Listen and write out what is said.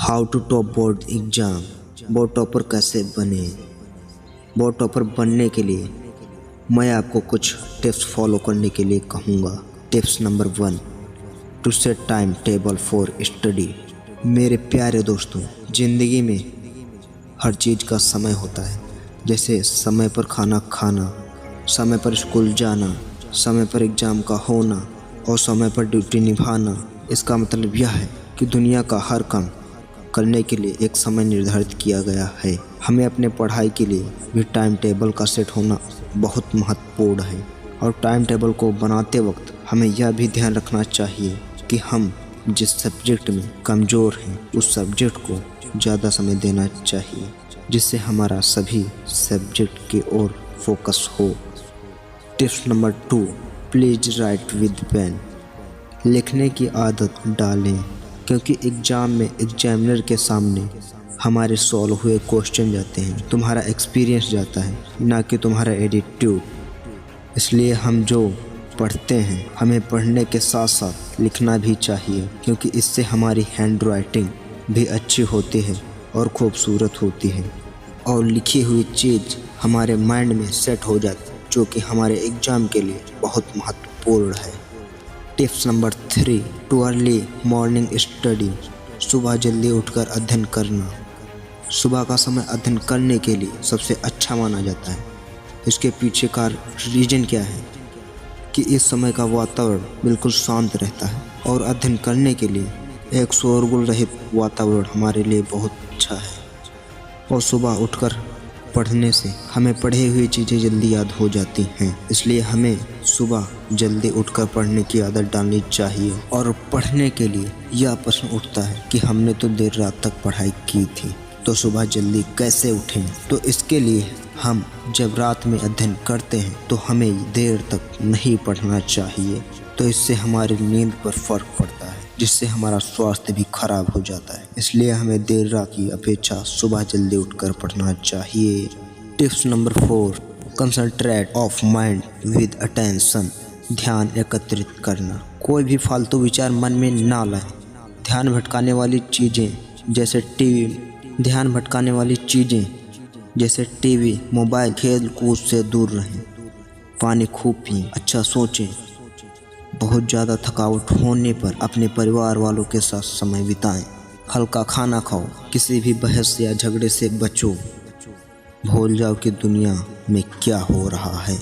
How to top board exam. Board topper कैसे बने। Board topper बनने के लिए मैं आपको कुछ टिप्स फॉलो करने के लिए कहूँगा। Tips number 1, to set time table for study. मेरे प्यारे दोस्तों, ज़िंदगी में हर चीज़ का समय होता है, जैसे समय पर खाना खाना, समय पर स्कूल जाना, समय पर एग्ज़ाम का होना और समय पर ड्यूटी निभाना। इसका मतलब यह है कि दुनिया का हर काम करने के लिए एक समय निर्धारित किया गया है। हमें अपने पढ़ाई के लिए भी टाइम टेबल का सेट होना बहुत महत्वपूर्ण है। और टाइम टेबल को बनाते वक्त हमें यह भी ध्यान रखना चाहिए कि हम जिस सब्जेक्ट में कमज़ोर हैं उस सब्जेक्ट को ज़्यादा समय देना चाहिए, जिससे हमारा सभी सब्जेक्ट की ओर फोकस हो। Tips number 2, please write with pen. लिखने की आदत डालें, क्योंकि एग्ज़ाम में एग्जामिनर के सामने हमारे सॉल्व हुए क्वेश्चन जाते हैं, तुम्हारा एक्सपीरियंस जाता है, ना कि तुम्हारा एटीट्यूड। इसलिए हम जो पढ़ते हैं हमें पढ़ने के साथ साथ लिखना भी चाहिए, क्योंकि इससे हमारी हैंड राइटिंग भी अच्छी होती है और खूबसूरत होती है और लिखी हुई चीज़ हमारे माइंड में सेट हो जाती है, जो कि हमारे एग्ज़ाम के लिए बहुत महत्वपूर्ण है। Tips number 3, too early morning study. सुबह जल्दी उठकर अध्ययन करना। सुबह का समय अध्ययन करने के लिए सबसे अच्छा माना जाता है। इसके पीछे का रीज़न क्या है कि इस समय का वातावरण बिल्कुल शांत रहता है और अध्ययन करने के लिए एक शोरगुल रहित वातावरण हमारे लिए बहुत अच्छा है। और सुबह उठकर पढ़ने से हमें पढ़ी हुई चीज़ें जल्दी याद हो जाती हैं, इसलिए हमें सुबह जल्दी उठकर पढ़ने की आदत डालनी चाहिए। और पढ़ने के लिए यह प्रश्न उठता है कि हमने तो देर रात तक पढ़ाई की थी, तो सुबह जल्दी कैसे उठें। तो इसके लिए हम जब रात में अध्ययन करते हैं तो हमें देर तक नहीं पढ़ना चाहिए, तो इससे हमारी नींद पर फ़र्क पड़ता है, जिससे हमारा स्वास्थ्य भी खराब हो जाता है। इसलिए हमें देर रात की अपेक्षा सुबह जल्दी उठकर पढ़ना चाहिए। Tips number 4, concentrate of mind with attention. ध्यान एकत्रित करना। कोई भी फालतू विचार मन में ना लाएं। ध्यान भटकाने वाली चीज़ें जैसे टीवी, मोबाइल, खेल कूद से दूर रहें। पानी खूब पिएं, अच्छा सोचें। बहुत ज़्यादा थकावट होने पर अपने परिवार वालों के साथ समय बिताएं। हल्का खाना खाओ, किसी भी बहस या झगड़े से बचो। भूल जाओ कि दुनिया में क्या हो रहा है।